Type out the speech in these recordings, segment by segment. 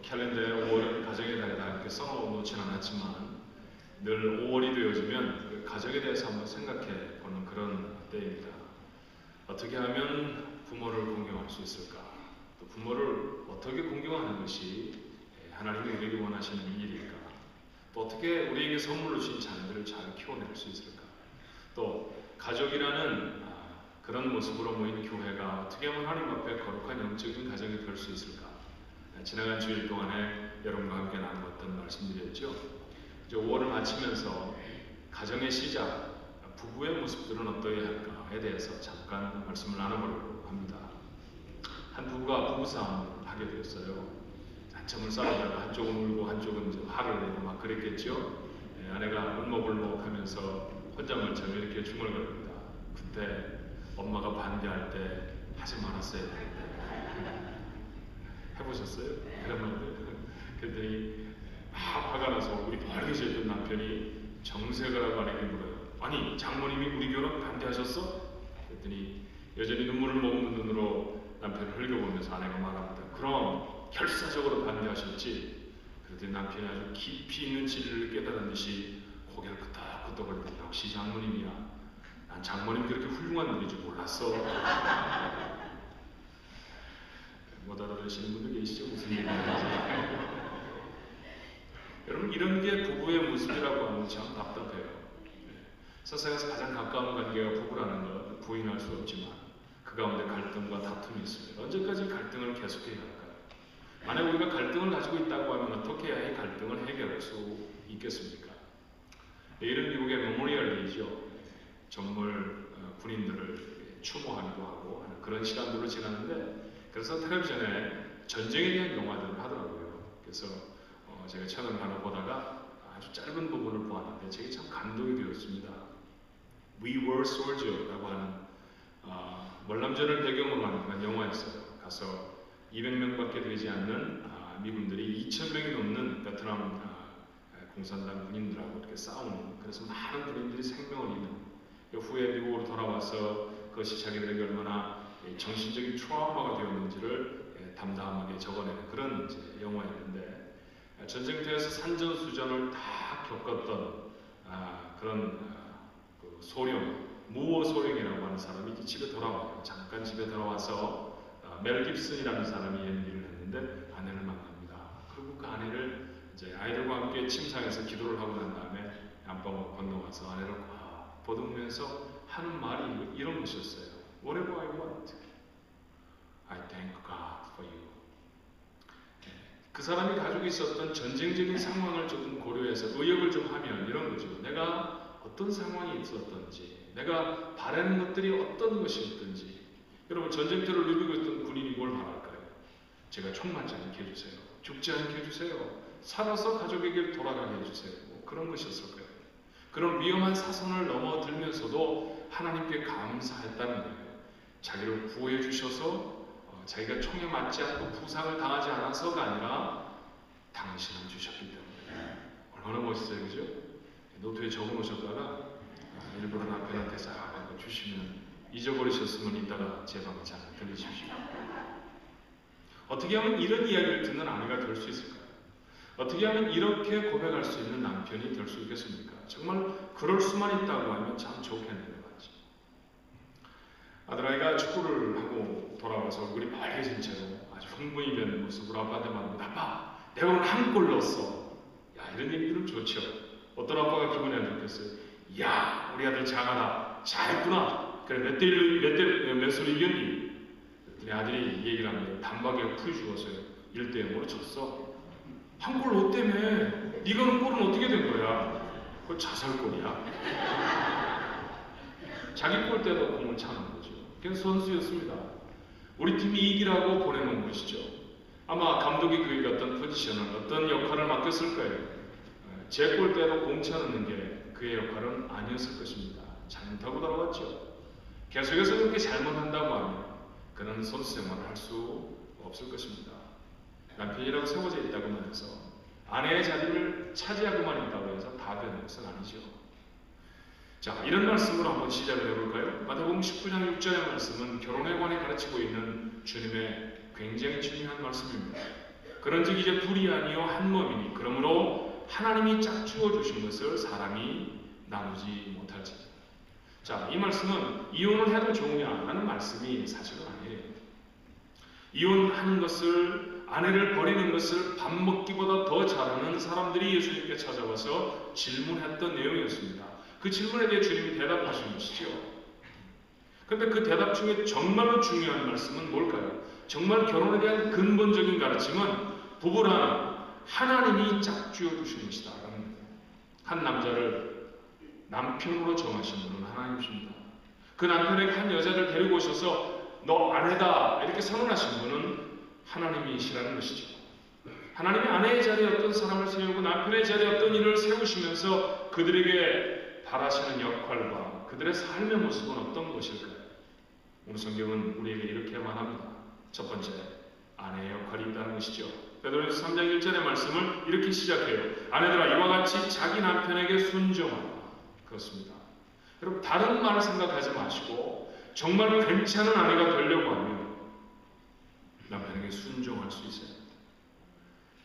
캘린더에 5월은 가정의 달이다 이렇게 써놓지는 않았지만 늘 5월이 되어지면 그 가정에 대해서 한번 생각해 보는 그런 때입니다. 어떻게 하면 부모를 공경할 수 있을까? 또 부모를 어떻게 공경하는 것이 하나님이 우리에게 원하시는 일일까? 또 어떻게 우리에게 선물로 주신 자녀들을 잘 키워낼 수 있을까? 또 가족이라는 그런 모습으로 모인 교회가 어떻게 하면 하나님 앞에 거룩한 영적인 가정이 될 수 있을까? 지나간 주일 동안에 여러분과 함께 나누었던 말씀들이었죠. 이제 5월을 마치면서 가정의 시작, 부부의 모습들은 어떠해야 할까에 대해서 잠깐 말씀을 나눠보려고 합니다. 한 부부가 부부싸움을 하게 되었어요. 한참을 싸우다가 한쪽은 울고 한쪽은 이제 화를 내고 막 그랬겠죠. 아내가 울먹울먹 하면서 혼잣말처럼 이렇게 중얼거립니다. 그때 엄마가 반대할 때 하지 말았어야 되는데 해보셨어요? 그런 말들. 그랬더니 화가 나서 우리 벌개졌던 남편이 정색을 하고 아내에게 물어요. 아니 장모님이 우리 결혼 반대하셨어? 그랬더니 여전히 눈물을 머금는 눈으로 남편을 흘겨보면서 아내가 말합니다. 그럼 결사적으로 반대하셨지? 그랬더니 남편이 아주 깊이 있는 진리를 깨달은 듯이 고개를 끄덕끄덕거리더니 역시 장모님이야. 난 장모님 그렇게 훌륭한 분인 줄 몰랐어. 못 알아들으시는 분들 계시죠? 무슨 얘기인지. 여러분 이런 게 부부의 모습이라고 하면 참 답답해요. 세상에서 가장 가까운 관계가 부부라는 것 부인할 수 없지만 그 가운데 갈등과 다툼이 있습니다. 언제까지 갈등을 계속해야 할까요? 만약 우리가 갈등을 가지고 있다고 하면 어떻게 해야 이 갈등을 해결할 수 있겠습니까? 내일은 미국의 메모리얼 데이죠. 전몰 군인들을 추모하기도 하고 하는 그런 시간들로 지났는데 그래서 텔레비전에 전쟁에 대한 영화들을 하더라고요. 그래서 제가 채널을 하나 보다가 아주 짧은 부분을 보았는데 제게 참 감동이 되었습니다. We Were Soldiers라고 하는 월남전을 배경으로 하는 그런 영화였어요. 가서 200명밖에 되지 않는 미군들이 2,000명이 넘는 베트남 공산당 군인들하고 이렇게 싸우는, 그래서 많은 군인들이 생명을 잃는, 후에 미국으로 돌아와서 그것이 자기들에게 얼마나 정신적인 트라우마가 되었는지를 담담하게 적어내는 그런 이제 영화였는데, 전쟁터에서 산전수전을 다 겪었던 그런 그 소령, 무어 소령이라고 하는 사람이 집에 돌아와요. 잠깐 집에 돌아와서 멜 깁슨이라는 사람이 연기를 했는데 아내를 만납니다. 그리고 그 아내를 이제 아이들과 함께 침상에서 기도를 하고 난 다음에 안방으로 건너가서 아내를 꽉 보듬으면서 하는 말이 이런 것이었어요. Whatever I want, I thank God for you. 그 사람이 가지고 있었던 전쟁적인 상황을 조금 고려해서 의역을 좀 하면 이런 거죠. 내가 어떤 상황이 있었던지, 내가 바라는 것들이 어떤 것이었던지. 여러분 전쟁터를 누비고 있던 군인이 뭘 바랄까요? 제가 총 맞지 않게 해주세요. 죽지 않게 해주세요. 살아서 가족에게 돌아가게 해주세요. 뭐 그런 것이었을 거예요. 그런 위험한 사선을 넘어들면서도 하나님께 감사했다는 거예요. 자기를 구해 주셔서 자기가 총에 맞지 않고 부상을 당하지 않아서가 아니라 당신을 주셨기 때문에. 얼마나 멋있어요, 그죠? 노트에 적어놓으셨다가 일부러 남편한테 싹 주시면 잊어버리셨으면 이따가 제 방에 잘 들리십시오. 어떻게 하면 이런 이야기를 듣는 아내가 될 수 있을까요? 어떻게 하면 이렇게 고백할 수 있는 남편이 될 수 있겠습니까? 정말 그럴 수만 있다고 하면 참 좋겠네요. 맞지? 아들아이가 축구를 하고 돌아와서 얼굴이 빨개진 채로 아주 흥분이 되는 모습으로 아빠한테 말합니다. 아빠, 내가 오늘 한 골 넣었어. 야, 이런 얘기들은 좋죠. 어떤 아빠가 기분이 안 좋겠어요? 야, 우리 아들 장하다. 잘했구나. 그래, 몇 소리 이겼니? 그랬더니 아들이 이 얘기를 합니다. 단박에 풀이 죽었어요. 1대0으로 졌어. 한 골 너 때문에 네가 넣은 골은 어떻게 된 거야? 그거 자살골이야. 자기 골대로 공을 차는 거죠. 그냥 선수였습니다. 우리 팀이 이기라고 보내놓은 것이죠. 아마 감독이 그에게 어떤 포지션을, 어떤 역할을 맡겼을 거예요. 제 골대로 공 차는 게 그의 역할은 아니었을 것입니다. 잘못하고 돌아왔죠. 계속해서 그렇게 잘못한다고 하면 그는 선수 생활을 할 수 없을 것입니다. 남편이라고 세워져 있다고만 해서, 아내의 자리를 차지하고만 있다고 해서 다 되는 것은 아니죠. 자, 이런 말씀으로 한번 시작을 해볼까요? 마태복음 19장 6절의 말씀은 결혼에 관해 가르치고 있는 주님의 굉장히 중요한 말씀입니다. 그런즉 이제 둘이 아니요 한 몸이니 그러므로 하나님이 짝지어 주신 것을 사람이 나누지 못할지. 자, 이 말씀은 이혼을 해도 좋으냐라는 말씀이 사실은 아니에요. 이혼하는 것을, 아내를 버리는 것을 밥 먹기보다 더 잘하는 사람들이 예수님께 찾아와서 질문했던 내용이었습니다. 그 질문에 대해 주님이 대답하신 것이죠. 그런데 그 대답 중에 정말로 중요한 말씀은 뭘까요? 정말 결혼에 대한 근본적인 가르침은 부부란 하나님이 짝지어 주신 것이다. 한 남자를 남편으로 정하신 분은 하나님이십니다. 그 남편에게 한 여자를 데리고 오셔서 너 아내다 이렇게 선언하신 분은 하나님이시라는 것이죠. 하나님이 아내의 자리에 어떤 사람을 세우고 남편의 자리에 어떤 일을 세우시면서 그들에게 바라시는 역할과 그들의 삶의 모습은 어떤 것일까요? 오늘 성경은 우리에게 이렇게 말합니다. 첫 번째, 아내의 역할이 있다는 것이죠. 베드로전서 3장 1절의 말씀을 이렇게 시작해요. 아내들아 이와 같이 자기 남편에게 순종하라. 그렇습니다. 여러분 다른 말을 생각하지 마시고 정말 괜찮은 아내가 되려고 하면 남편에게 순종할 수 있어야 합니다.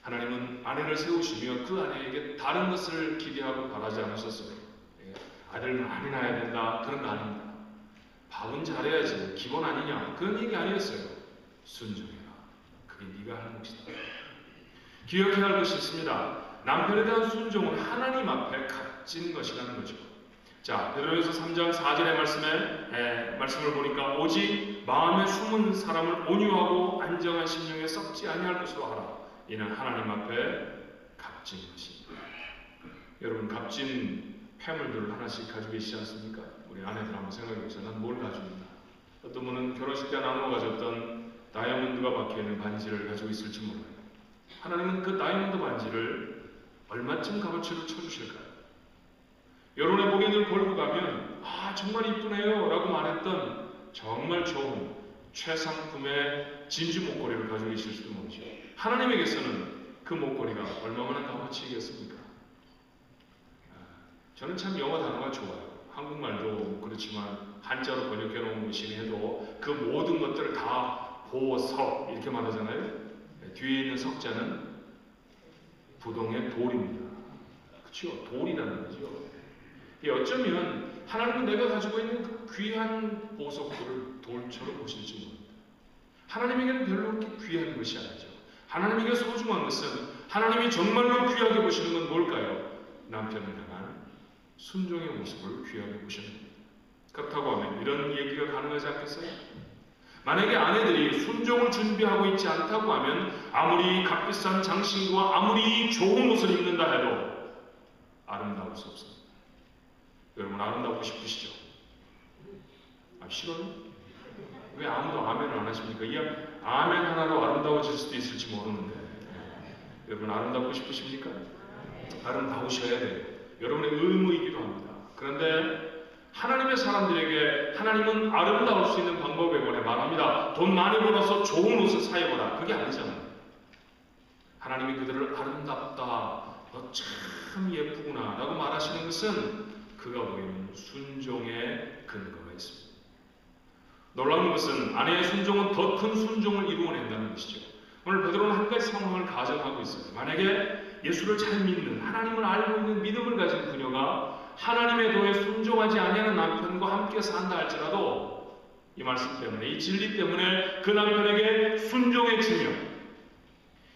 하나님은 아내를 세우시며 그 아내에게 다른 것을 기대하고 바라지 않으셨어요. 아들 많이 낳아야 된다 그런 거 아닙니다. 밥은 잘해야지 기본 아니냐 그런 얘기 아니었어요. 순종해라. 그게 네가 할 몫이다. 기억해야 할 것이 있습니다. 남편에 대한 순종은 하나님 앞에 값진 것이라는 거죠. 자, 베드로전서 3장 4절의 말씀을 보니까 오직 마음에 숨은 사람을 온유하고 안정한 심령에 썩지 아니할 것으로 하라. 이는 하나님 앞에 값진 것입니다. 여러분 값진 폐물들을 하나씩 가지고 계시지 않습니까? 우리 아내들 한번 생각해 보세요. 난 뭘 가지고 있나? 어떤 분은 결혼식 때 나누어 가졌던 다이아몬드가 박혀있는 반지를 가지고 있을지 몰라요. 하나님은 그 다이아몬드 반지를 얼마쯤 값어치로 쳐주실까요? 여론의 복에 늘 걸고 가면 정말 이쁘네요 라고 말했던 정말 좋은 최상품의 진주 목걸이를 가지고 계실 수도 모르죠. 하나님에게서는 그 목걸이가 얼마만한 값어치이겠습니까? 저는 참 영어 단어가 좋아요. 한국말도 그렇지만 한자로 번역해 놓은 것이니 해도 그 모든 것들을 다 보석 이렇게 말하잖아요. 뒤에 있는 석자는 부동의 돌입니다. 그렇죠? 돌이라는 거죠. 어쩌면 하나님은 내가 가지고 있는 그 귀한 보석들을 돌처럼 보실지 모릅니다. 하나님에게는 별로 그렇게 귀한 것이 아니죠. 하나님에게 소중한 것은 하나님이 정말로 귀하게 보시는 건 뭘까요? 남편을 향한 순종의 모습을 귀하게 보시는 겁니다. 그렇다고 하면 이런 얘기가 가능하지 않겠어요? 만약에 아내들이 순종을 준비하고 있지 않다고 하면 아무리 값비싼 장신구와 아무리 좋은 옷을 입는다 해도 아름다울 수 없습니다. 여러분 아름다우고 싶으시죠? 싫어요? 왜 아무도 아멘을 안 하십니까? 이 아멘 하나로 아름다워질 수도 있을지 모르는데 여러분 아름답고 싶으십니까? 아름다우셔야 돼요. 여러분의 의무이기도 합니다. 그런데 하나님의 사람들에게 하나님은 아름다울 수 있는 방법에 관해 말합니다. 돈 많이 벌어서 좋은 옷을 사 입어라. 그게 아니잖아요. 하나님이 그들을 아름답다, 너 참 예쁘구나 라고 말하시는 것은 그가 보이는 순종의 근거가 있습니다. 놀라운 것은 아내의 순종은 더 큰 순종을 이루어낸다는 것이죠. 오늘 베드로는 한 가지 상황을 가정하고 있어요. 만약에 예수를 잘 믿는, 하나님을 알고 있는 믿음을 가진 그녀가 하나님의 도에 순종하지 아니하는 남편과 함께 산다 할지라도 이 말씀 때문에, 이 진리 때문에 그 남편에게 순종해지며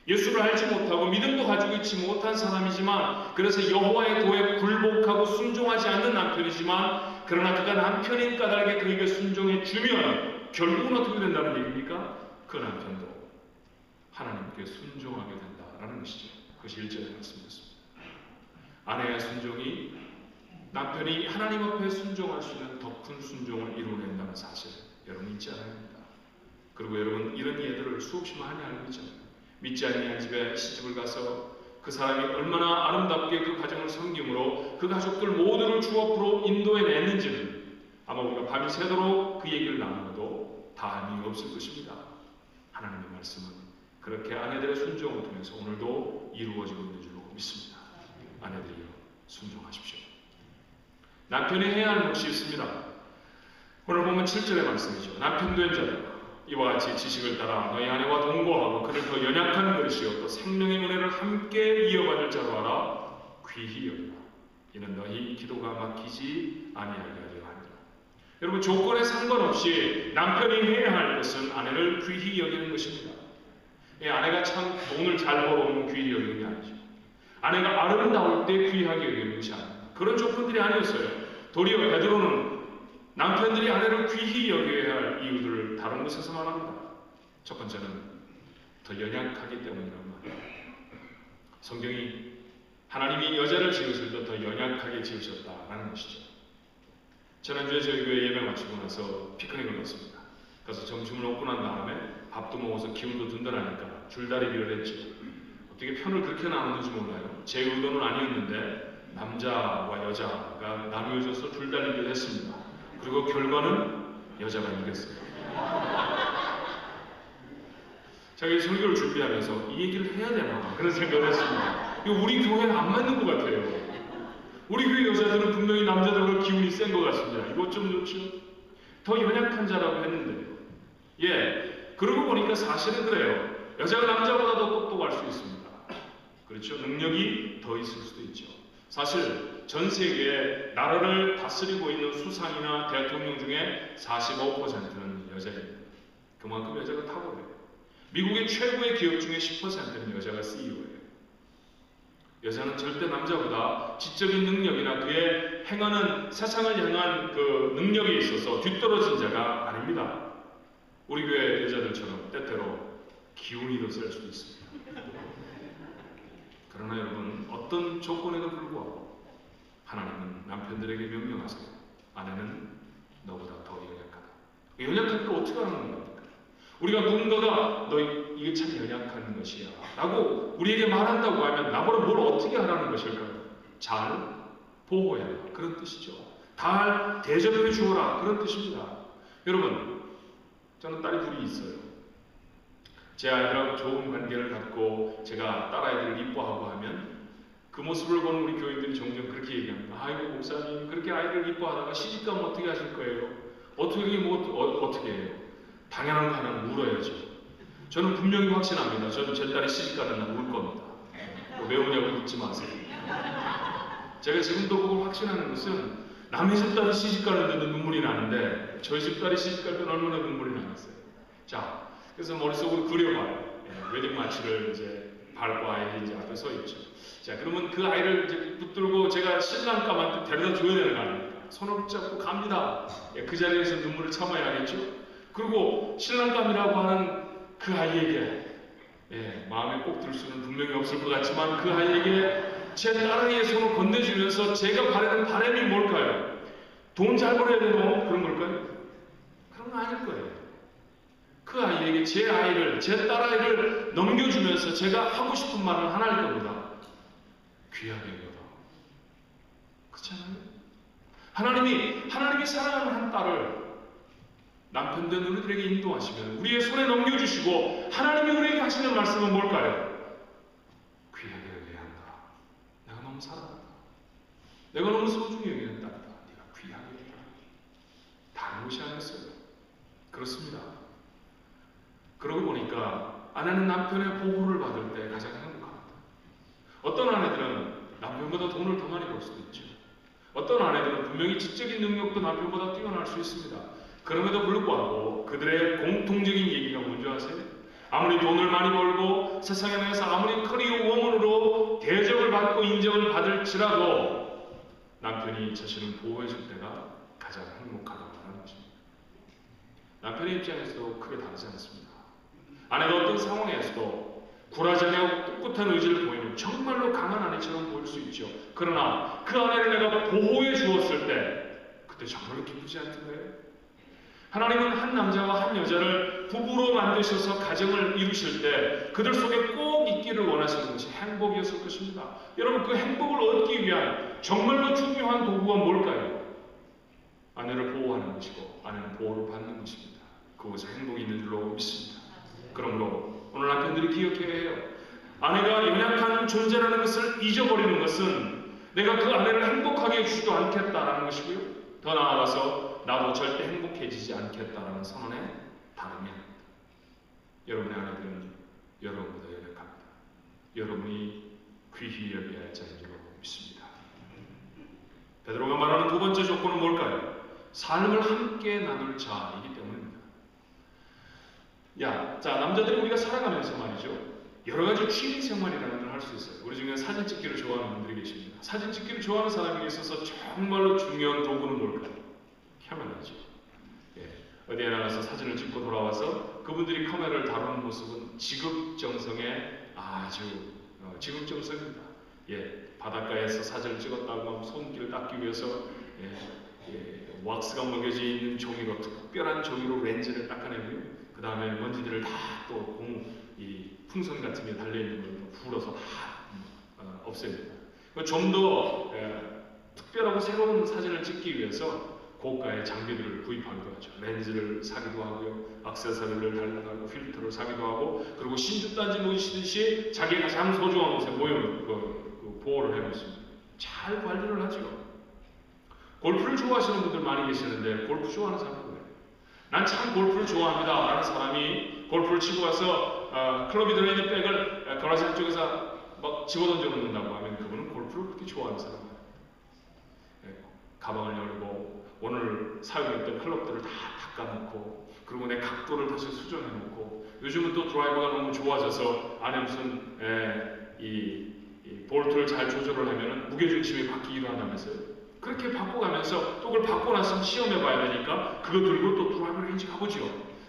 예수를 알지 못하고 믿음도 가지고 있지 못한 사람이지만 그래서 여호와의 도에 굴복하고 순종하지 않는 남편이지만 그러나 그가 남편인 까닭에 그에게 순종해주면 결국은 어떻게 된다는 얘기입니까? 그 남편도 하나님께 순종하게 된다라는 것이죠. 그것이 1절의 말씀이었습니다. 아내의 순종이 남편이 하나님 앞에 순종할 수 있는 더 큰 순종을 이루어낸다는 사실을 여러분 잊지 않아야 합니다. 그리고 여러분 이런 예들을 수없이 많이 알고 있잖아요. 믿지 아니한 집에 시집을 가서 그 사람이 얼마나 아름답게 그 가정을 섬김으로 그 가족들 모두를 주 앞으로 인도해냈는지는 아마 우리가 밤이 새도록 그 얘기를 나누어도 다함이 없을 것입니다. 하나님의 말씀은 그렇게 아내들의 순종을 통해서 오늘도 이루어지고 있는 줄로 믿습니다. 아내들이여 순종하십시오. 남편이 해야 할 몫이 있습니다. 오늘 보면 7절의 말씀이죠. 남편 된 자들 이와 같이 지식을 따라 너희 아내와 동거하고 그를 더 연약한 그릇이요 또 생명의 은혜를 함께 이어받을 자로 알아 귀히 여기라. 이는 너희 기도가 막히지 아니하게 하리라 하니라. 여러분, 조건에 상관없이 남편이 해야 할 것은 아내를 귀히 여기는 것입니다. 아내가 참 돈을 잘 벌어오면 귀히 여기는 게 아니죠. 아내가 아름다울 때 귀하게 여기는 것이 아닙니다. 그런 조건들이 아니었어요. 도리어 베드로는 남편들이 아내를 귀히 여겨야 할 이유들을 다른 곳에서 말합니다. 첫 번째는 더 연약하기 때문이라고 말합니다. 성경이 하나님이 여자를 지으실 때 더 연약하게 지으셨다라는 것이죠. 지난주에 저희 교회 예배 마치고 나서 피크닉을 갔습니다. 가서 점심을 먹고 난 다음에 밥도 먹어서 기운도 든든하니까 줄다리기를 했죠. 어떻게 편을 그렇게 나누는지 몰라요. 제 의도는 아니었는데 남자와 여자가 나누어져서 줄다리기를 했습니다. 그리고 결과는 여자가 이겼어요. 제가 이 설교를 준비하면서 이 얘기를 해야 되나 그런 생각을 했습니다. 이거 우리 교회는 안 맞는 것 같아요. 우리 교회 여자들은 분명히 남자들보다 기운이 센 것 같습니다. 이거 좀 좋죠? 더 연약한 자라고 했는데요. 그러고 보니까 사실은 그래요. 여자가 남자보다 더 똑똑할 수 있습니다. 그렇죠? 능력이 더 있을 수도 있죠. 사실 전 세계에 나라를 다스리고 있는 수상이나 대통령 중에 45%는 여자입니다. 그만큼 여자가 탁월해요. 미국의 최고의 기업 중에 10%는 여자가 CEO예요. 여자는 절대 남자보다 지적인 능력이나 그의 행하는 세상을 향한 그 능력에 있어서 뒤떨어진 자가 아닙니다. 우리 교회 여자들처럼 때때로 기운이 더 셀 수도 있습니다. 그러나 여러분, 어떤 조건에도 불구하고 하나님은 남편들에게 명령하세요. 아내는 너보다 더 연약하다. 연약한 걸 어떻게 하는 겁니까? 우리가 누군가가 너 이게 참 연약한 것이야 라고 우리에게 말한다고 하면 나보다 뭘 어떻게 하라는 것일까요? 잘 보호해라, 그런 뜻이죠. 잘 대접해 주어라, 그런 뜻입니다. 여러분, 저는 딸이 둘이 있어요. 제 아이들하고 좋은 관계를 갖고 제가 딸아이들을 이뻐하고 하면 그 모습을 보는 우리 교인들이 종종 그렇게 얘기합니다. 아이고 목사님, 그렇게 아이들 이뻐하다가 시집가면 어떻게 하실 거예요? 어떻게 해요? 당연한 거 하나는 울어야죠. 저는 분명히 확신합니다. 저는 제 딸이 시집가는 날 울 겁니다. 왜 우냐고 묻지 마세요. 제가 지금도 그걸 확신하는 것은 남의 집 딸이 시집가는데도 눈물이 나는데 저희 집 딸이 시집갈 때는 얼마나 눈물이 나겠어요. 자, 그래서 머릿속으로 그려봐요. 웨딩 마치를 이제 밟고 아이들이 이제 앞에 서 있죠. 자, 그러면 그 아이를 이제 붙들고 제가 신랑감한테 데려다 줘야 되는 거 아닙니까? 손을 붙잡고 갑니다. 그 자리에서 눈물을 참아야겠죠. 그리고 신랑감이라고 하는 그 아이에게 마음에 꼭 들 수는 분명히 없을 것 같지만 그 아이에게 제 딸아이의 손을 건네주면서 제가 바라는 바람이 뭘까요? 돈 잘 벌어야 되는 그런 걸까요? 그런 건 아닐 거예요. 그 아이에게 제 아이를, 제 딸아이를 넘겨주면서 제가 하고 싶은 말은 하나일 겁니다. 귀하게 여겨라. 그렇잖아요? 하나님이 사랑하는 한 딸을 남편된 우리들에게 인도하시면 우리의 손에 넘겨주시고 하나님이 우리에게 하시는 말씀은 뭘까요? 귀하게 여겨야 한다. 내가 너무 사랑한다. 내가 너무 소중히 여기는 딸이다. 네가 귀하게 여겨라. 다른 것이 아니었어요. 그렇습니다. 그러고 보니까 아내는 남편의 보호를 받을 때 가장 행복합니다. 어떤 아내들은 남편보다 돈을 더 많이 벌 수도 있죠. 어떤 아내들은 분명히 지적인 능력도 남편보다 뛰어날 수 있습니다. 그럼에도 불구하고 그들의 공통적인 얘기가 뭔지 아세요? 아무리 돈을 많이 벌고 세상에 나가서 아무리 커리어 워먼으로 대접을 받고 인정을 받을지라도 남편이 자신을 보호해줄 때가 가장 행복하다고 하는 것입니다. 남편의 입장에서도 크게 다르지 않습니다. 아내가 어떤 상황에서도 굴하지 않고 꿋꿋한 의지를 보이는 정말로 강한 아내처럼 보일 수 있죠. 그러나 그 아내를 내가 보호해 주었을 때 그때 정말로 기쁘지 않던가요? 하나님은 한 남자와 한 여자를 부부로 만드셔서 가정을 이루실 때 그들 속에 꼭 있기를 원하시는 것이 행복이었을 것입니다. 여러분, 그 행복을 얻기 위한 정말로 중요한 도구가 뭘까요? 아내를 보호하는 것이고 아내는 보호를 받는 것입니다. 그것에 행복이 있는 줄로 믿습니다. 그러므로 오늘 남편들이 기억해야 해요. 아내가 연약한 존재라는 것을 잊어버리는 것은 내가 그 아내를 행복하게 해주지도 않겠다라는 것이고요. 더 나아가서 나도 절대 행복해지지 않겠다라는 선언에 다름이 아닙니다. 여러분의 아내들은 여러분보다 연약합니다. 여러분이 귀히 여겨야 할 자인 줄 믿습니다. 베드로가 말하는 두 번째 조건은 뭘까요? 삶을 함께 나눌 자이기 때문입니다. 자, 남자들이 우리가 살아가면서 말이죠. 여러 가지 취미 생활이라는 걸 할 수 있어요. 우리 중에 사진 찍기를 좋아하는 분들이 계십니다. 사진 찍기를 좋아하는 사람에게 있어서 정말로 중요한 도구는 뭘까요? 카메라죠. 어디에 나가서 사진을 찍고 돌아와서 그분들이 카메라를 다루는 모습은 지극정성의 아주 지극정성입니다. 바닷가에서 사진을 찍었다고 하면 손길을 닦기 위해서 왁스가 먹여져 있는 종이로, 특별한 종이로 렌즈를 닦아내고요. 그 다음에 먼지들을 다 또 이 풍선 같은 게 달려있는 걸 불어서 다 없앱니다. 좀 더 특별하고 새로운 사진을 찍기 위해서 고가의 장비들을 구입하기도 하죠. 렌즈를 사기도 하고요. 액세서리를 달라고 필터를 사기도 하고, 그리고 신주단지 놓으시듯이 자기 가장 소중한 곳에 보호를 해놓습니다. 잘 관리를 하죠. 골프를 좋아하시는 분들 많이 계시는데 골프 좋아하는 사람은 왜? 난 참 골프를 좋아합니다 라는 사람이 골프를 치고 와서 클럽이 들어있는 백을 가라지 쪽에서 막 집어던져 놓는다고 하면 그분은 골프를 그렇게 좋아하는 사람이에요. 가방을 열고 오늘 사용했던 클럽들을 다 닦아놓고, 그리고 내 각도를 다시 수정해놓고, 요즘은 또 드라이버가 너무 좋아져서 안에 무슨 이 볼트를 잘 조절을 하면 무게중심이 바뀌기도 한다면서요. 그렇게 바꿔가면서 또 그걸 바꿔 나서 시험해 봐야 되니까 그거 들고 또 드라이버 레인지 가보죠.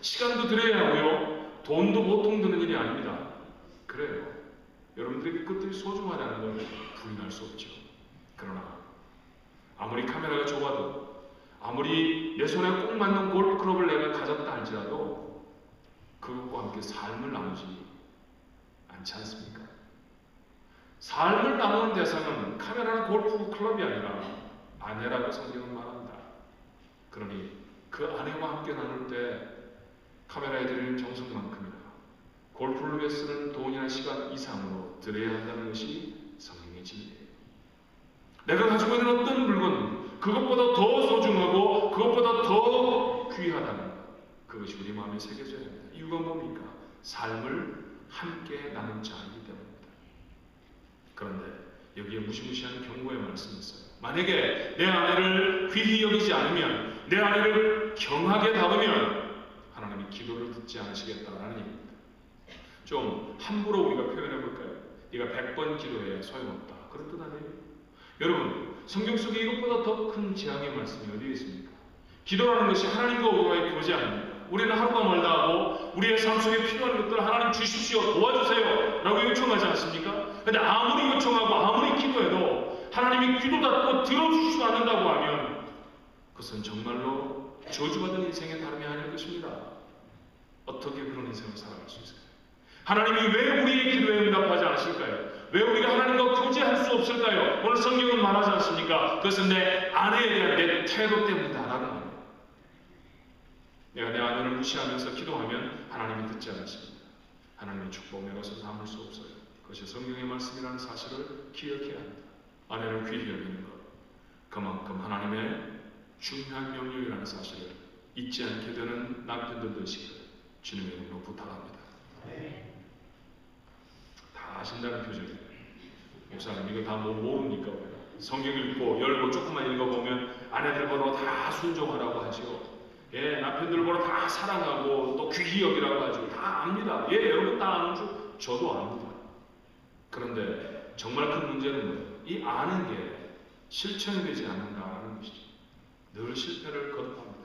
시간도 들여야 하고요. 돈도 보통 드는 일이 아닙니다. 그래요. 여러분들에게 그것들이 소중하다는 걸 부인할 수 없죠. 그러나 아무리 카메라가 좋아도, 아무리 내 손에 꼭 맞는 골프클럽을 내가 가졌다 할지라도 그것과 함께 삶을 나누지 않지 않습니까? 삶을 나누는 대상은 카메라나 골프클럽이 아니라 아내라고 성경은 말합니다. 그러니 그 아내와 함께 나눌 때 카메라에 들이는 정성만큼이나 골프를 위해 쓰는 돈이나 시간 이상으로 들여야 한다는 것이 성경의 진리예요. 내가 가지고 있는 어떤 물건, 그것보다 더 소중하고 그것보다 더 귀하다는 것, 그것이 우리 마음에 새겨져야 합니다. 이유가 뭡니까? 삶을 함께 나눈 자이기 때문입니다. 그런데 여기에 무시무시한 경고의 말씀이 있어요. 만약에 내 아내를 귀히 여기지 않으면, 내 아내를 경하게 다루면 하나님이 기도를 듣지 않으시겠다라는 얘기입니다. 좀 함부로 우리가 표현해 볼까요? 네가 100번 기도해야 소용없다. 그런 뜻 아니에요? 여러분, 성경 속에 이것보다 더 큰 재앙의 말씀이 어디에 있습니까? 기도라는 것이 하나님과 우리와의 교제입니다. 우리는 하루가 멀다 하고 우리의 삶 속에 필요한 것들을 하나님 주십시오, 도와주세요 라고 요청하지 않습니까? 근데 아무리 요청하고 아무리 기도해도 하나님이 귀도닫고 들어주시지 않는다고 하면 그것은 정말로 저주받은 인생의 다름이 아닐 것입니다. 어떻게 그런 인생을 살아갈 수 있을까요? 하나님이 왜 우리의 기도에 응답하지 않으실까요? 왜 우리가 하나님과 교제할 수 없을까요? 오늘 성경은 말하지 않습니까? 그것은 내 아내에 대한 내 태도 때문이다 라고 말합니다. 내가 내 아내를 무시하면서 기도하면 하나님이 듣지 않으십니다. 하나님의 축복 내 것을 담을 수 없어요. 그것이 성경의 말씀이라는 사실을 기억해야 합니다. 아내를 귀히 여기는 것, 그만큼 하나님의 중요한 명령이라는 사실을 잊지 않게 되는 남편들 되시기를 주님의 이름으로 부탁합니다. 다 아신다는 표정이에요. 목사님 이거 다 모릅니까? 성경 읽고 열고 조금만 읽어보면 아내들 보러 다 순종하라고 하죠. 남편들 보러 다 사랑하고 또 귀히 여기라고 하죠. 다 압니다. 여러분 다 아는 줄 저도 압니다. 그런데 정말 큰 문제는 뭐예요? 이 아는 게 실천이 되지 않는다는 것이죠. 늘 실패를 거듭합니다.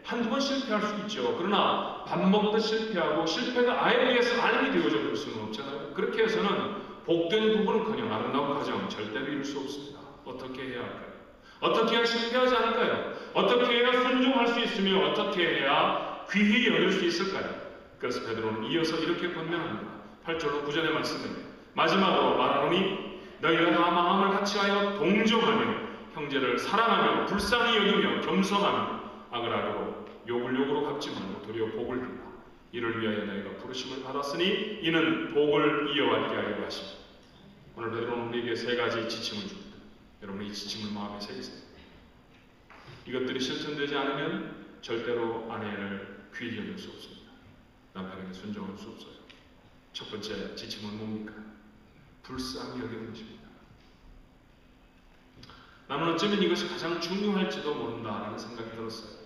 한두 번 실패할 수 있죠. 그러나 밥 먹듯 실패하고 실패가 아예 우리에서 알게 되어져 볼 수는 없잖아요. 그렇게 해서는 복된 부부는커녕 아름다운 가정 절대로 이룰 수 없습니다. 어떻게 해야 할까요? 어떻게 해야 실패하지 않을까요? 어떻게 해야 순종할 수 있으며 어떻게 해야 귀히 여길 수 있을까요? 그래서 베드로는 이어서 이렇게 권면합니다. 8절로 9절의 말씀에 마지막으로 말하노니 너희가 다 마음을 같이하여 동정하며 형제를 사랑하며 불쌍히 여기며 겸손하며 악을 악으로 욕을 욕으로 갚지 말고 도리어 복을 빌라. 이를 위하여 너희가 부르심을 받았으니 이는 복을 이어받게 하려고 하십니다. 오늘 베드로는 우리에게 세 가지 지침을 줍니다. 여러분 이 지침을 마음에 새기세요. 이것들이 실천되지 않으면 절대로 아내를 귀히 여길 수 없습니다. 남편에게 명령에 순종할 수 없어요. 첫 번째 지침은 뭡니까? 불쌍히 여기는 것입니다. 나는 어쩌면 이것이 가장 중요할지도 모른다라는 생각이 들었어요.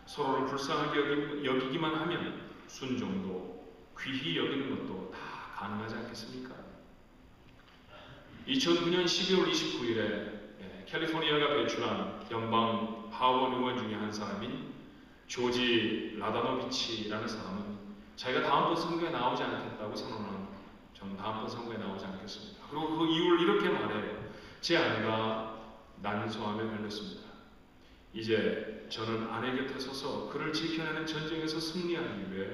서로를 불쌍하게 여기기만 하면 순종도 귀히 여기는 것도 다 가능하지 않겠습니까? 2009년 12월 29일에 캘리포니아가 배출한 연방 하원 의원 중에 한 사람인 조지 라다노비치라는 사람은 자기가 다음번 선거에 나오지 않겠다고 선언한, 저는 다음번 선거에 나오지 않겠습니다. 그리고 그 이유를 이렇게 말해요. 제 아내가 난소암에 걸렸습니다. 이제 저는 아내 곁에 서서 그를 지켜내는 전쟁에서 승리하기 위해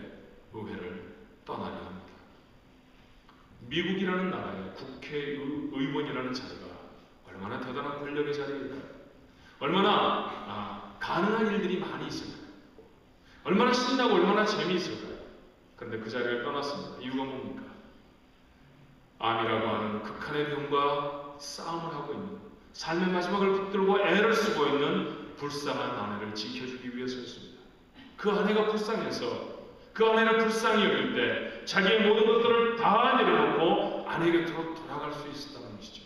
의회를 떠나려 합니다. 미국이라는 나라의 국회의원이라는 자리가 얼마나 대단한 권력의 자리일까요? 얼마나 가능한 일들이 많이 있을까요? 얼마나 신나고 얼마나 재미있을까요? 그런데 그 자리를 떠났습니다. 이유가 뭡니까? 암이라고 하는 극한의 병과 싸움을 하고 있는, 삶의 마지막을 붙들고 애를 쓰고 있는 불쌍한 아내를 지켜주기 위해서였습니다. 그 아내가 불쌍해서 그 아내를 불쌍히 여길 때 자기의 모든 것들을 다 내려놓고 아내 곁으로 돌아갈 수 있었다는 것이죠.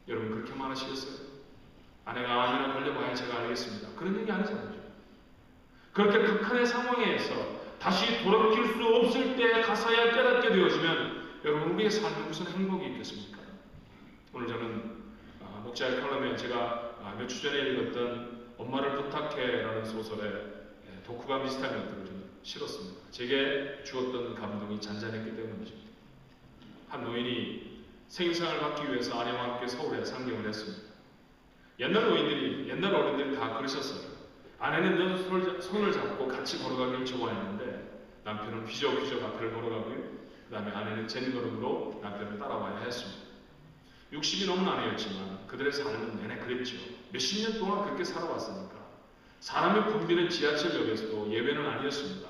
여러분 그렇게 말하시겠어요? 아내가 암이나 걸려봐야 제가 알겠습니다. 그런 얘기 아니잖아요. 그렇게 극한의 상황에서 다시 돌아올 수 없을 때 가서야 깨닫게 되어지면 여러분 우리의 삶에 무슨 행복이 있겠습니까? 오늘 저는 목자의 칼럼에 제가 몇 주 전에 읽었던 엄마를 부탁해라는 소설에 독후감 비슷한 것들을 좀 실었습니다. 제게 주었던 감동이 잔잔했기 때문이죠. 한 노인이 생일상을 받기 위해서 아내와 함께 서울에 상경을 했습니다. 옛날 어른들이 다 그러셨어요. 아내는 손을 잡고 같이 걸어가길 좋아했는데 남편은 휘저휘저 앞을 걸어가고요. 그 다음에 아내는 젠걸음으로 남편을 따라와야 했습니다. 60이 넘은 아내였지만 그들의 삶은 내내 그랬죠. 몇십 년 동안 그렇게 살아왔으니까. 사람의 붐비는 지하철역에서도 예외는 아니었습니다.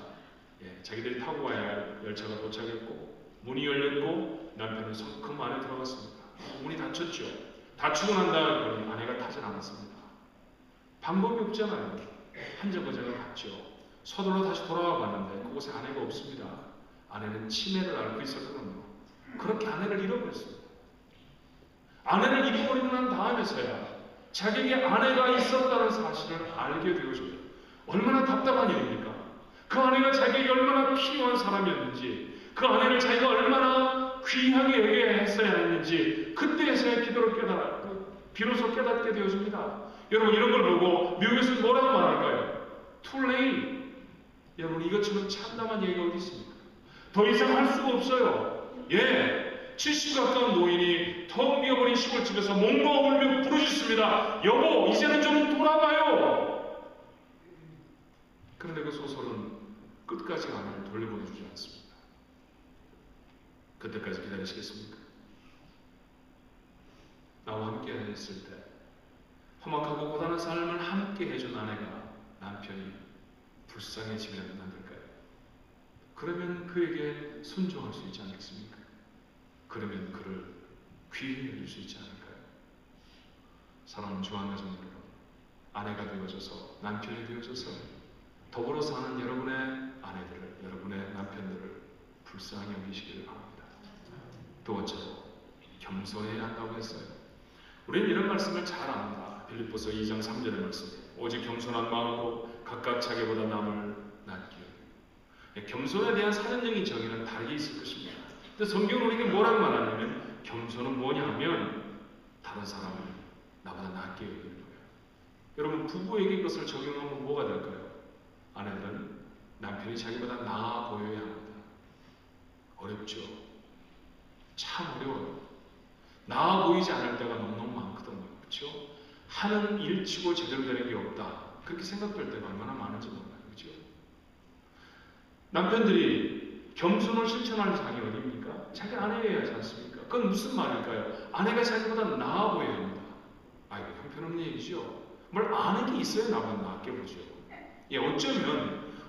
자기들이 타고 가야 할 열차가 도착했고 문이 열렸고 남편은 성큼 안에 들어갔습니다. 문이 닫혔죠. 닫히고 난 다음에 아내가 타진 않았습니다. 방법이 없잖아요. 한정거장을 갔죠. 서둘러 다시 돌아와 봤는데 그곳에 아내가 없습니다. 아내는 치매를 앓고 있었거든요. 그렇게 아내를 잃어버렸습니다. 아내를 잃어버리고 난 다음에서야 자기에게 아내가 있었다는 사실을 알게 되어줘요. 얼마나 답답한 일입니까? 그 아내가 자기에게 얼마나 필요한 사람이었는지, 그 아내를 자기가 얼마나 귀하게 여겨야 했어야 했는지 그때에서야 비로소 깨닫게 되어집니다. 여러분 이런 걸 보고 미국에서는 뭐라고 말할까요? Too late. 여러분 이것처럼 참담한 얘기가 어디 있습니까? 더 이상 할 수가 없어요. 70 가까운 노인이 텅 비어버린 시골집에서 몸과 울며 부르짖습니다. 여보, 이제는 좀 돌아가요. 그런데 그 소설은 끝까지 아내를 돌려보내주지 않습니다. 그때까지 기다리시겠습니까? 나와 함께 했을 때 험악하고 고단한 삶을 함께 해준 아내가 남편이 불쌍해지면 안 될까요? 그러면 그에게 순종할 수 있지 않겠습니까? 그러면 그를 귀히 여길 수 있지 않을까요? 사랑하는 주안가정 여러분, 아내가 되어져서 남편이 되어져서 더불어 사는 여러분의 아내들을, 여러분의 남편들을 불쌍히 여기시기를 바랍니다. 두 번째로 겸손해야 한다고 했어요. 우리는 이런 말씀을 잘 압니다. 빌립보서 2장 3절의 말씀. 오직 겸손한 마음으로 각각 자기보다 남을 낫게 여기고. 겸손에 대한 사전적인 정의는 다르게 있을 것입니다. 근데 성경은 우리에게 뭐라고 말하냐면 겸손은 뭐냐 하면 다른 사람을 나보다 낫게 여기는 거예요. 여러분 부부에게 이것을 적용하면 뭐가 될까요? 아내들은 남편이 자기보다 나아 보여야 합니다. 어렵죠. 참 어려워요. 나아 보이지 않을 때가 너무 많거든요. 그렇죠? 하는 일치고 제대로 되는 게 없다. 그렇게 생각될 때가 얼마나 많은지 몰라요. 그렇죠? 남편들이 겸손을 실천하는 장이 어디입니까? 자기 아내여야 하지 않습니까? 그건 무슨 말일까요? 아내가 자기보다 나아 보여야 합니다. 이거 형편없는 얘기죠. 뭘 아는 게 있어야 나보다 낫게 보죠.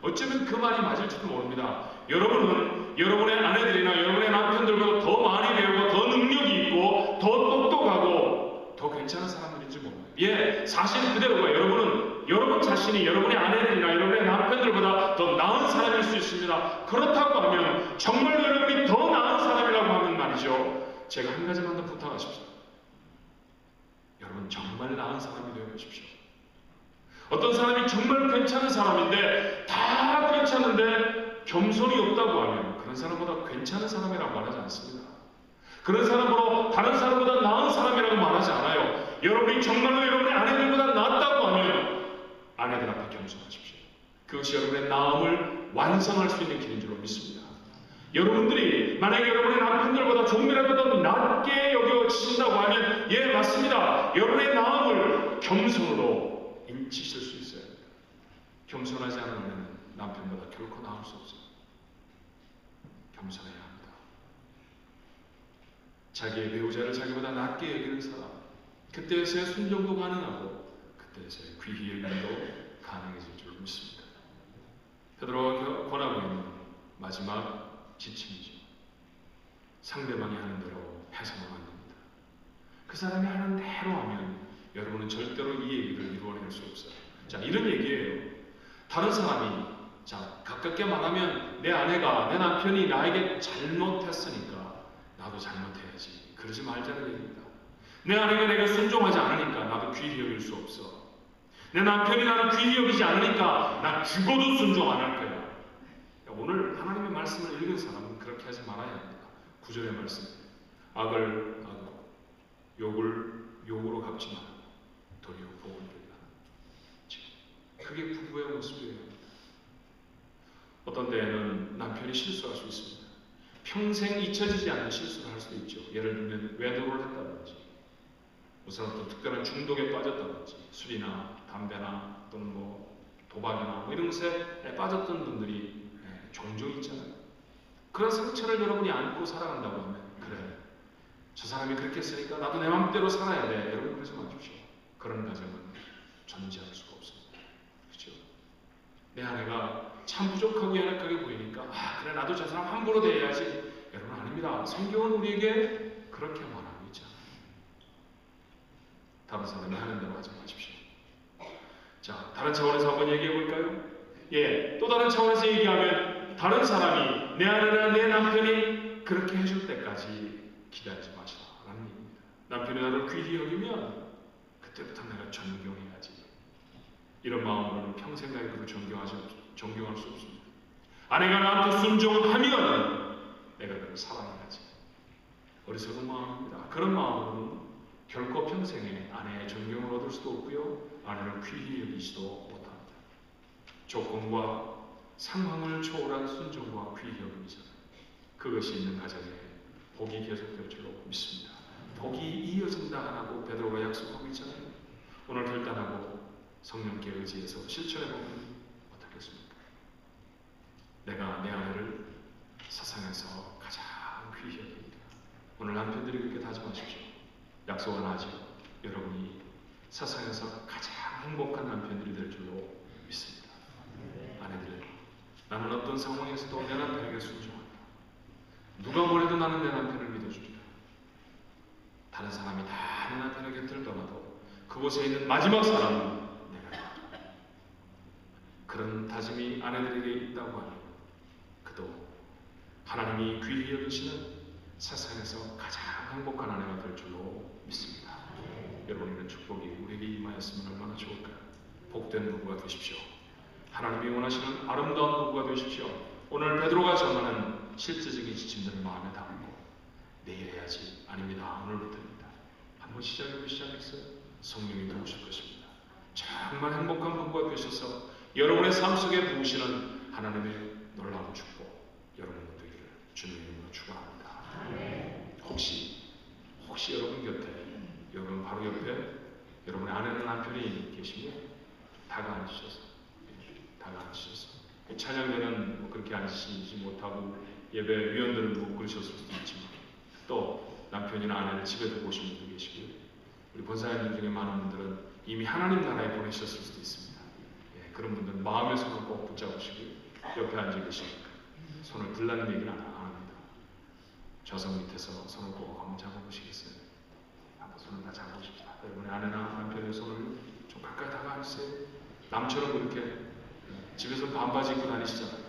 어쩌면 그 말이 맞을지도 모릅니다. 여러분은 여러분의 아내들이나 여러분의 남편들보다 더 많이 배우고 더 능력이 있고 더 똑똑하고 더 괜찮은 사람들인지 몰라요. 사실 그대로가 여러분 자신이 여러분의 아내들이나 여러분의 남편들보다 더 나은 사람일 수 있습니다. 그렇다고 있다고 하면, 정말로 여러분이 더 나은 사람이라고 하면 말이죠, 제가 한 가지만 더 부탁하십시오. 여러분 정말 나은 사람이 되어보십시오. 어떤 사람이 정말 괜찮은 사람인데 다 괜찮은데 겸손이 없다고 하면 그런 사람보다 괜찮은 사람이라고 말하지 않습니다. 그런 사람으로 다른 사람보다 나은 사람이라고 말하지 않아요. 여러분이 정말로 여러분의 아내들보다 낫다고 하면 아내들 앞에 겸손하십시오. 그것이 여러분의 나음을 완성할 수 있는 길인 줄로 믿습니다. 여러분들이 만약에 여러분의 남편들보다 조금이라도 더 낮게 여겨지신다고 하면 예, 맞습니다. 여러분의 나음을 겸손으로 인치실 수 있어야 합니다. 겸손하지 않으면 남편보다 결코 나을 수 없어요. 겸손해야 합니다. 자기의 배우자를 자기보다 낮게 여기는 사람, 그때에서야 순종도 가능하고 그때에서야 귀히 여김도 가능해질 줄 믿습니다. 베드로가 권하고 있는 마지막 지침이죠. 상대방이 하는 대로 해서는 안 됩니다. 그 사람이 하는 대로 하면 여러분은 절대로 이 얘기를 이루어낼 수 없어요. 자, 이런 얘기예요. 다른 사람이 가깝게 말하면 내 아내가, 내 남편이 나에게 잘못했으니까 나도 잘못해야지. 그러지 말자는 얘기입니다. 내 아내가 내가 순종하지 않으니까 나도 귀히 여길 수 없어. 내 남편이 나를 귀히 여기지 않으니까 나 죽어도 순종 안 할 거야. 오늘 하나님의 말씀을 읽은 사람은 그렇게 하지 말아야 합니다. 9절의 말씀, 악을 악으로, 욕을 욕으로 갚지 말고 도리어 복을 빌라. 그게 부부의 모습이에요. 어떤 때에는 남편이 실수할 수 있습니다. 평생 잊혀지지 않는 실수를 할 수도 있죠. 예를 들면 외도를 했다든지, 무슨 어떤 특별한 중독에 빠졌다든지, 술이나 담배나 또는 도박이나 이런 것에 빠졌던 분들이 종종 있잖아요. 그런 상처를 여러분이 안고 살아간다고 하면, 그래, 저 사람이 그렇게 했으니까 나도 내 마음대로 살아야 돼. 여러분 그러지 마십시오. 그런 가정은 존재할 수가 없습니다. 그렇죠? 내 아내가 참 부족하고 연약하게 보이니까 그래, 나도 저 사람 함부로 대해야지. 여러분 아닙니다. 성경은 우리에게 그렇게 말하고 있잖아요. 다른 사람이 하는 대로 하지 마십시오. 자, 다른 차원에서 한번 얘기해 볼까요? 예, 또 다른 차원에서 얘기하면, 다른 사람이 내 아내나 내 남편이 그렇게 해줄 때까지 기다리지 마시라 라는 얘기입니다. 남편이 나를 귀히 여기면 그때부터 내가 존경해야지. 이런 마음으로는 평생 나의 그를 존경할 수 없습니다. 아내가 나한테 순종하면 내가 그를 사랑해야지. 어리석은 마음입니다. 그런 마음으로는 결코 평생에 아내의 존경을 얻을 수도 없고요, 아내를 귀히 여기지도 못합니다. 조건과 상황을 초월한 순종과 귀히 여김이잖아요. 그것이 있는 가정에 복이 계속될 줄로 믿습니다. 복이 이어진다라고 베드로가 약속하고 있잖아요. 오늘 결단하고 성령께 의지해서 실천해보면 어떻겠습니까? 내가 내 아내를 세상에서 가장 귀히 여깁니다. 오늘 남편들이 그렇게 다짐하십시오. 약속은 하죠. 여러분이 세상에서 가장 행복한 남편들이 될 줄로 믿습니다. 아내들, 나는 어떤 상황에서도 내 남편에게 순종한다. 누가 뭐래도 나는 내 남편을 믿어주리라. 다른 사람이 다 내 남편의 곁을 떠나도 그곳에 있는 마지막 사람은 내가. 그런 다짐이 아내들에게 있다고 하면 그도 하나님이 귀히 여기시는 세상에서 가장 행복한 아내가 될 줄로 믿습니다. 여러분, 이런 축복이 우리에게 임하였으면 얼마나 좋을까요? 복된 부부가 되십시오. 하나님이 원하시는 아름다운 부부가 되십시오. 오늘 베드로가 전하는 실제적인 지침들을 마음에 담고 내일 해야지, 아닙니다, 오늘부터입니다. 한번 시작했어요. 성령이 도우실 것입니다. 정말 행복한 부부가 되셔서 여러분의 삶 속에 부으시는 하나님의 놀라운 축복 여러분 되기를 주님의 이름으로 축원합니다. 혹시 여러분 곁에, 여러분 바로 옆에 여러분의 아내나 남편이 계시면 다가앉으셔서 찬양대는 그렇게 앉으시지 못하고 예배 위원들은 못 그러셨을 수도 있지만, 또 남편이나 아내를 집에 두고 오신 분도 계시고요, 우리 본사님들 중에 많은 분들은 이미 하나님 나라에 보내셨을 수도 있습니다. 예, 그런 분들은 마음의 손을 꼭 붙잡으시고요, 옆에 앉아 계시니까 손을 들라는 얘기는 안 합니다. 좌석 밑에서 손을 꼭 한번 잡아보시겠어요? 한번 손을 다 잡아보십시오. 여러분의 아내나 남편의 손을 좀 가까이 다가앉으세요. 남처럼 그렇게 집에서 반바지 입고 다니시잖아요.